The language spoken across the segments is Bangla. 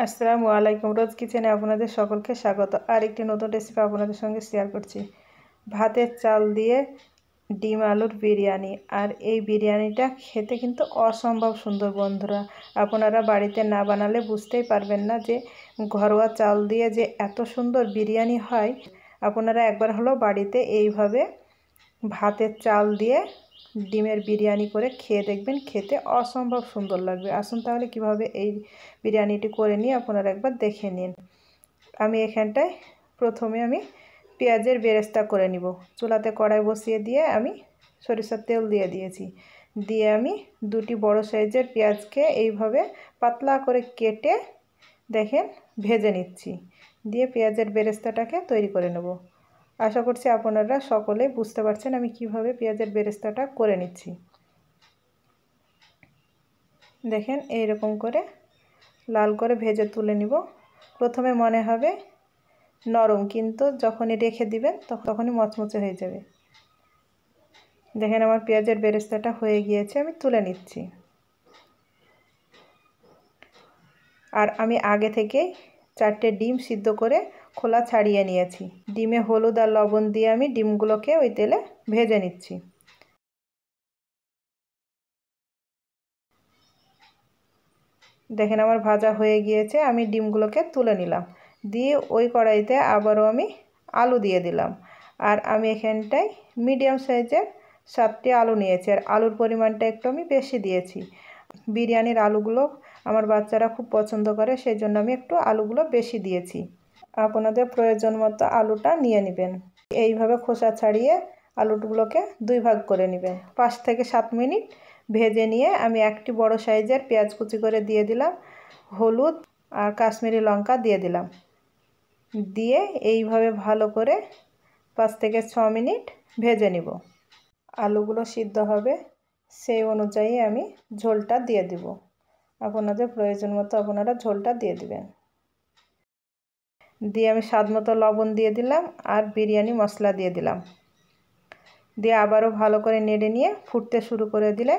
আসসালামু আলাইকুম। রোজ কিচেনে আপনাদের সকলকে স্বাগত। আর একটি নতুন রেসিপি আপনাদের সঙ্গে শেয়ার করছি। ভাতের চাল দিয়ে ডিম আলুর বিরিয়ানি। আর এই বিরিয়ানিটা খেতে কিন্তু অসম্ভব সুন্দর বন্ধুরা। আপনারা বাড়িতে না বানালে বুঝতেই পারবেন না যে ঘরোয়া চাল দিয়ে যে এত সুন্দর বিরিয়ানি হয়। আপনারা একবার হলো বাড়িতে এইভাবে ভাতের চাল দিয়ে ডিমের বিরিয়ানি করে খেয়ে দেখবেন, খেতে অসম্ভব সুন্দর লাগবে। আসুন তাহলে কিভাবে এই বিরিয়ানিটি করে নিয়ে আপনারা একবার দেখে নিন। আমি এখানটায় প্রথমে পেঁয়াজের বেরেস্তা করে নিব। চুলাতে কড়াই বসিয়ে দিয়ে আমি সরিষার তেল দিয়ে দিয়েছি। দিয়ে আমি দুটি বড় সাইজের পেঁয়াজকে এইভাবে পাতলা করে কেটে দেখেন ভেজে নিচ্ছি। দিয়ে পেঁয়াজের বেরেস্তাটাকে তৈরি করে নেব। আশা করছি আপনারা সকলেই বুঝতে পারছেন আমি কিভাবে পেঁয়াজের বেরেস্তাটা করে নিচ্ছি। দেখেন এইরকম করে লাল করে ভেজে তুলে নিব। প্রথমে মনে হবে নরম, কিন্তু যখনই রেখে দিবেন তখনই মচমচে হয়ে যাবে। দেখেন আমার পেঁয়াজের বেরেস্তাটা হয়ে গিয়েছে, আমি তুলে নিচ্ছি। আর আমি আগে থেকেই 4টে ডিম সিদ্ধ করে খোলা ছাড়িয়ে নিয়েছি। ডিমে হলুদ আর লবণ দিয়ে আমি ডিমগুলোকে ওই তেলে ভেজে নিচ্ছি। দেখেন আমার ভাজা হয়ে গিয়েছে, আমি ডিমগুলোকে তুলে নিলাম। দিয়ে ওই কড়াইতে আবারও আমি আলু দিয়ে দিলাম। আর আমি এখানটায় মিডিয়াম সাইজের 7টি আলু নিয়েছি। আর আলুর পরিমাণটা একটু আমি বেশি দিয়েছি। বিরিয়ানির আলুগুলো আমার বাচ্চারা খুব পছন্দ করে, সেই জন্য আমি একটু আলুগুলো বেশি দিয়েছি। আপনাদের প্রয়োজন মতো আলুটা নিয়ে নেবেন। এইভাবে খোসা ছাড়িয়ে আলুগুলোকে 2 ভাগ করে নেবেন। 5 থেকে 7 মিনিট ভেজে নিয়ে আমি একটি বড় সাইজের পেঁয়াজ কুচি করে দিয়ে দিলাম। হলুদ আর কাশ্মীরি লঙ্কা দিয়ে দিলাম। দিয়ে এইভাবে ভালো করে 5 থেকে 6 মিনিট ভেজে নিব। আলুগুলো সিদ্ধ হবে সেই অনুযায়ী আমি ঝোলটা দিয়ে দিব। আপনাদের প্রয়োজন মতো আপনারা ঝোলটা দিয়ে দিবেন। দিয়ে আমি স্বাদ মতো লবণ দিয়ে দিলাম আর বিরিয়ানি মশলা দিয়ে দিলাম। দিয়ে আবারও ভালো করে নেড়ে নিয়ে ফুটতে শুরু করে দিলে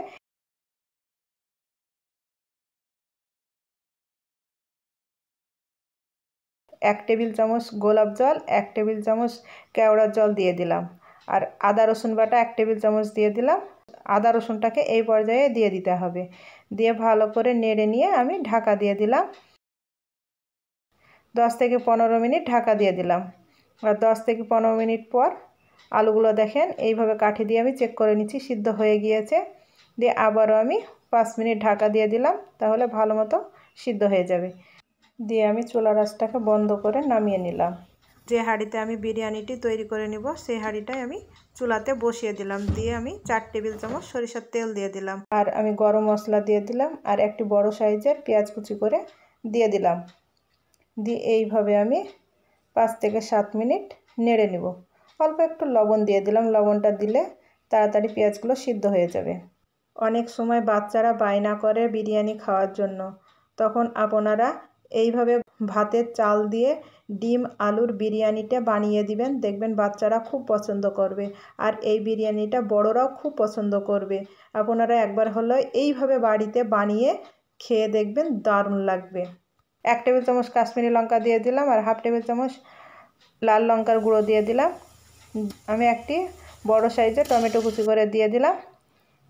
1 টেবিল চামচ গোলাপ জল, 1 টেবিল চামচ কেওড়ার জল দিয়ে দিলাম। আর আদা রসুন বাটা 1 টেবিল চামচ দিয়ে দিলাম। আদা রসুনটাকে এই পর্যায়ে দিয়ে দিতে হবে। দিয়ে ভালো করে নেড়ে নিয়ে আমি ঢাকা দিয়ে দিলাম। 10 থেকে 15 মিনিট ঢাকা দিয়ে দিলাম। আর 10 থেকে 15 মিনিট পর আলুগুলো দেখেন এইভাবে কাঠি দিয়ে আমি চেক করে নিচ্ছি সিদ্ধ হয়ে গিয়েছে। দিয়ে আবারও আমি 5 মিনিট ঢাকা দিয়ে দিলাম, তাহলে ভালো মতো সিদ্ধ হয়ে যাবে। দিয়ে আমি চুলার আঁচটাকে বন্ধ করে নামিয়ে নিলাম। যে হাঁড়িতে আমি বিরিয়ানিটি তৈরি করে নিব সেই হাঁড়িটাই আমি চুলাতে বসিয়ে দিলাম। দিয়ে আমি 4 টেবিল চামচ সরিষার তেল দিয়ে দিলাম। আর আমি গরম মশলা দিয়ে দিলাম আর একটি বড় সাইজের পেঁয়াজ কুচি করে দিয়ে দিলাম। দিয়ে এইভাবে আমি 5 থেকে 7 মিনিট নেড়ে নেব। অল্প একটু লবণ দিয়ে দিলাম, লবণটা দিলে তাড়াতাড়ি পেঁয়াজগুলো সিদ্ধ হয়ে যাবে। অনেক সময় বাচ্চারা বায়না করে বিরিয়ানি খাওয়ার জন্য, তখন আপনারা এইভাবে ভাতের চাল দিয়ে ডিম আলুর বিরিয়ানিটা বানিয়ে দিবেন, দেখবেন বাচ্চারা খুব পছন্দ করবে। আর এই বিরিয়ানিটা বড়রাও খুব পছন্দ করবে। আপনারা একবার হলো এইভাবে বাড়িতে বানিয়ে খেয়ে দেখবেন, দারুণ লাগবে। 1 টেবিল চামচ কাশ্মীরি লঙ্কা দিয়ে দিলাম আর হাফ টেবিল চামচ লাল লঙ্কার গুঁড়ো দিয়ে দিলাম। আমি একটি বড় সাইজের টমেটো কুচি করে দিয়ে দিলাম।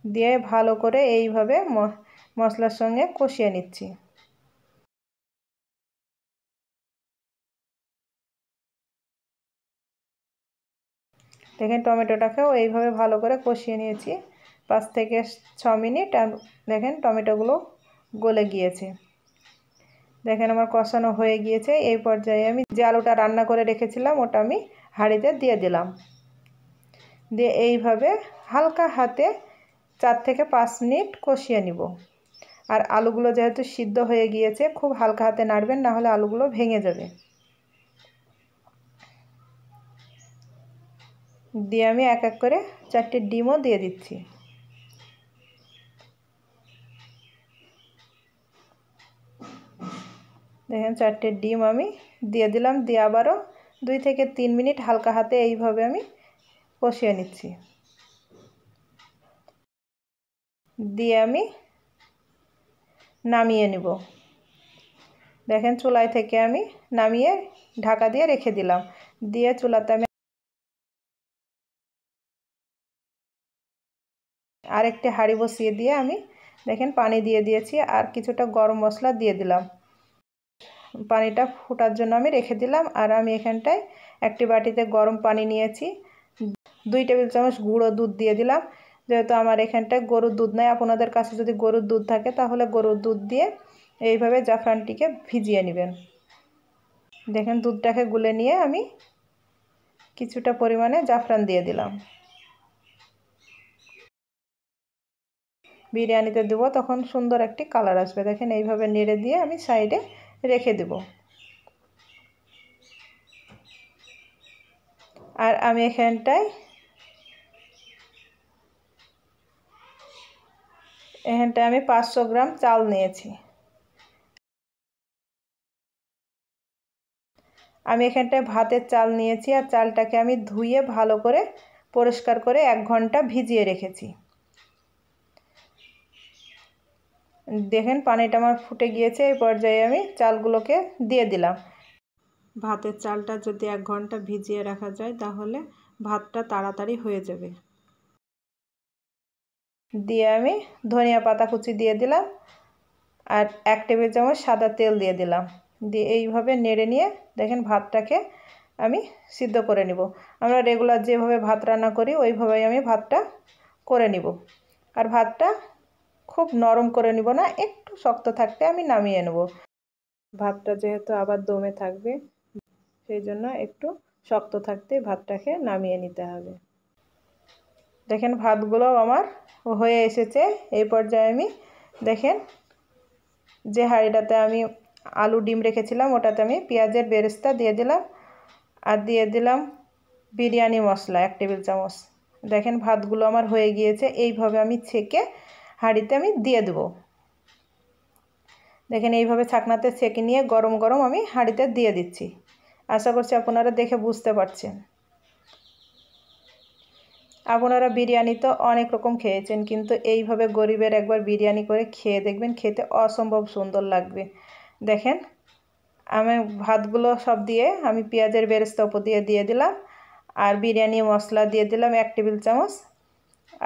দিয়ে ভালো করে এইভাবে মশলার সঙ্গে কষিয়ে নিচ্ছি। দেখেন টমেটোটাকেও এইভাবে ভালো করে কষিয়ে নিয়েছি 5 থেকে 6 মিনিট। আর দেখেন টমেটোগুলো গলে গিয়েছে। দেখেন আমার কষানো হয়ে গিয়েছে। এই পর্যায়ে আমি যে আলুটা রান্না করে রেখেছিলাম ওটা আমি হাঁড়িতে দিয়ে দিলাম। দিয়ে এইভাবে হালকা হাতে 4 থেকে 5 মিনিট কষিয়ে নিব। আর আলুগুলো যেহেতু সিদ্ধ হয়ে গিয়েছে, খুব হালকা হাতে নাড়বেন, না হলে আলুগুলো ভেঙে যাবে। দিয়ে আমি এক এক করে 4টে ডিমও দিয়ে দিচ্ছি। দেখেন 4টে ডিম আমি দিয়ে দিলাম। দিয়ে আবারও 2 থেকে 3 মিনিট হালকা হাতে এইভাবে আমি কষিয়ে নিচ্ছি। দিয়ে আমি নামিয়ে নেব। দেখেন চুলায় থেকে আমি নামিয়ে ঢাকা দিয়ে রেখে দিলাম। দিয়ে চুলাতে আমি আরেকটি হাঁড়ি বসিয়ে দিয়ে আমি দেখেন পানি দিয়ে দিয়েছি আর কিছুটা গরম মশলা দিয়ে দিলাম। পানিটা ফোটার জন্য আমি রেখে দিলাম। আর আমি এখানটায় একটি বাটিতে গরম পানি নিয়েছি, 2 টেবিল চামচ গুঁড়ো দুধ দিয়ে দিলাম। যেহেতু আমার এখানটায় গরুর দুধ নাই, আপনাদের কাছে যদি গরুর দুধ থাকে তাহলে গরুর দুধ দিয়ে এইভাবে জাফরানটিকে ভিজিয়ে নেবেন। দেখেন দুধটাকে গুলে নিয়ে আমি কিছুটা পরিমাণে জাফরান দিয়ে দিলাম। বিরিয়ানিতে দেবো তখন সুন্দর একটি কালার আসবে। দেখেন এইভাবে নেড়ে দিয়ে আমি সাইডে রেখে দেব। আর আমি এখানটায় আমি 500 গ্রাম চাল নিয়েছি। আমি এখানটায় ভাতের চাল নিয়েছি আর চালটাকে আমি ধুয়ে ভালো করে পরিষ্কার করে 1 ঘন্টা ভিজিয়ে রেখেছি। দেখেন পানিটা আমার ফুটে গিয়েছে। এই পর্যায়ে আমি চালগুলোকে দিয়ে দিলাম। ভাতের চালটা যদি 1 ঘন্টা ভিজিয়ে রাখা যায় তাহলে ভাতটা তাড়াতাড়ি হয়ে যাবে। দিয়ে আমি ধনিয়া পাতা কুচি দিয়ে দিলাম আর 1 টেবিল চামচ সাদা তেল দিয়ে দিলাম। দিয়ে এইভাবে নেড়ে নিয়ে দেখেন ভাতটাকে আমি সিদ্ধ করে নিব। আমরা রেগুলার যেভাবে ভাত রান্না করি ওইভাবেই আমি ভাতটা করে নিব। আর ভাতটা খুব নরম করে নিব না, একটু শক্ত থাকতে আমি নামিয়ে নেব। ভাতটা যেহেতু আবার দমে থাকবে সেই জন্য একটু শক্ত থাকতে ভাতটাকে নামিয়ে নিতে হবে। দেখেন ভাতগুলো আমার হয়ে এসেছে। এই পর্যায়ে আমি দেখেন যে হাঁড়িটাতে আমি আলু ডিম রেখেছিলাম ওটাতে আমি পেঁয়াজের বেরেস্তা দিয়ে দিলাম আর দিয়ে দিলাম বিরিয়ানি মশলা 1 টেবিল চামচ। দেখেন ভাতগুলো আমার হয়ে গিয়েছে। এইভাবে আমি ছেঁকে হাঁড়িতে আমি দিয়ে দেব। দেখেন এইভাবে ছাকনাতে ছেঁকে নিয়ে গরম গরম আমি হাঁড়িতে দিয়ে দিচ্ছি। আশা করছি আপনারা দেখে বুঝতে পারছেন। আপনারা বিরিয়ানি তো অনেক রকম খেয়েছেন, কিন্তু এইভাবে গরিবের একবার বিরিয়ানি করে খেয়ে দেখবেন, খেতে অসম্ভব সুন্দর লাগবে। দেখেন আমি ভাতগুলো সব দিয়ে আমি পেঁয়াজের বেরেস্তা উপর দিয়ে দিলাম আর বিরিয়ানি মশলা দিয়ে দিলাম 1 টেবিল চামচ।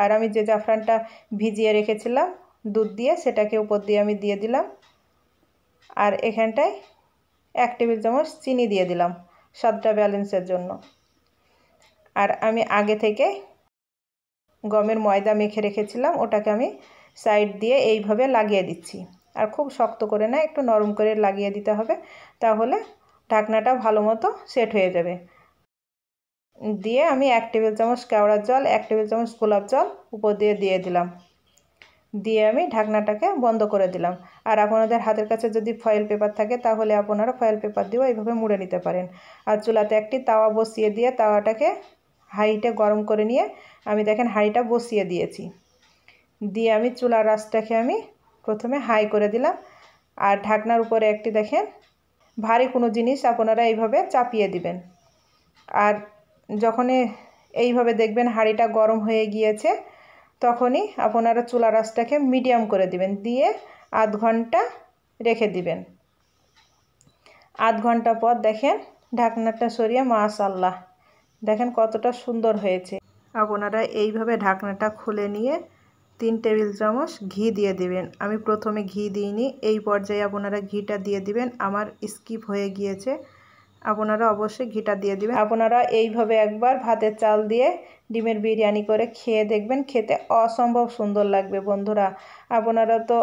আর আমি যে জাফরানটা ভিজিয়ে রেখেছিলাম দুধ দিয়ে সেটাকে উপর দিয়ে আমি দিয়ে দিলাম। আর এখানটায় 1 টেবিল চামচ চিনি দিয়ে দিলাম স্বাদটা ব্যালেন্সের জন্য। আর আমি আগে থেকে গমের ময়দা মেখে রেখেছিলাম ওটাকে আমি সাইড দিয়ে এইভাবে লাগিয়ে দিচ্ছি। আর খুব শক্ত করে না, একটু নরম করে লাগিয়ে দিতে হবে, তাহলে ঢাকনাটা ভালো মতো সেট হয়ে যাবে। দিয়ে আমি 1 টেবিল চামচ কেওড়ার জল 1 টেবিল চামচ গোলাপ জল উপর দিয়ে দিলাম। দিয়ে আমি ঢাকনাটাকে বন্ধ করে দিলাম। আর আপনাদের হাতের কাছে যদি ফয়েল পেপার থাকে তাহলে আপনারা ফয়েল পেপার দিয়েও এইভাবে মুড়ে নিতে পারেন। আর চুলাতে একটি তাওয়া বসিয়ে দিয়ে তাওয়াটাকে হাঁড়িতে গরম করে নিয়ে আমি দেখেন হাঁড়িটা বসিয়ে দিয়েছি। দিয়ে আমি চুলার আঁচটাকে আমি প্রথমে হাই করে দিলাম। আর ঢাকনার উপরে একটি দেখেন ভারী কোনো জিনিস আপনারা এইভাবে চাপিয়ে দিবেন। আর যখনই এইভাবে দেখবেন হাঁড়িটা গরম হয়ে গিয়েছে তখনই আপনারা চুলার আঁচটাকে মিডিয়াম করে দিবেন। দিয়ে আধ ঘন্টা রেখে দিবেন। আধ ঘন্টা পর দেখেন ঢাকনাটা সরিয়ে মাশাআল্লাহ দেখেন কতটা সুন্দর হয়েছে। আপনারা এইভাবে ঢাকনাটা খুলে নিয়ে 3 টেবিল চামচ ঘি দিয়ে দিবেন। আমি প্রথমে ঘি দিইনি, এই পর্যায়ে আপনারা ঘিটা দিয়ে দিবেন। আমার স্কিপ হয়ে গিয়েছে, আপনারা অবশ্যই ঘিটা দিয়ে দিবেন। আপনারা এইভাবে একবার ভাতের চাল দিয়ে ডিমের বিরিয়ানি করে খেয়ে দেখবেন, খেতে অসম্ভব সুন্দর লাগবে। বন্ধুরা আপনারা তো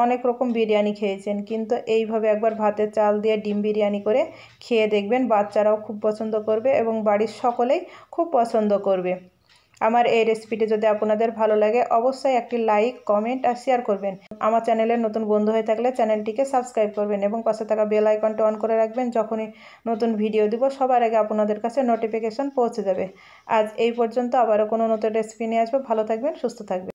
অনেক রকম বিরিয়ানি খেয়েছেন, কিন্তু এইভাবে একবার ভাতের চাল দিয়ে ডিম বিরিয়ানি করে খেয়ে দেখবেন, বাচ্চারাও খুব পছন্দ করবে এবং বাড়ির সকলেই খুব পছন্দ করবে। আমার এই রেসিপিটি যদি আপনাদের ভালো লাগে অবশ্যই একটি লাইক, কমেন্ট আর শেয়ার করবেন। আমার চ্যানেলের নতুন বন্ধু হয়ে থাকলে চ্যানেলটিকে সাবস্ক্রাইব করবেন এবং পাশে থাকা বেল আইকনটা অন করে রাখবেন। যখনই নতুন ভিডিও দিব সবার আগে আপনাদের কাছে নোটিফিকেশন পৌঁছে যাবে। আজ এই পর্যন্ত, আবারও কোনো নতুন রেসিপি নিয়ে আসবো। ভালো থাকবেন, সুস্থ থাকবেন।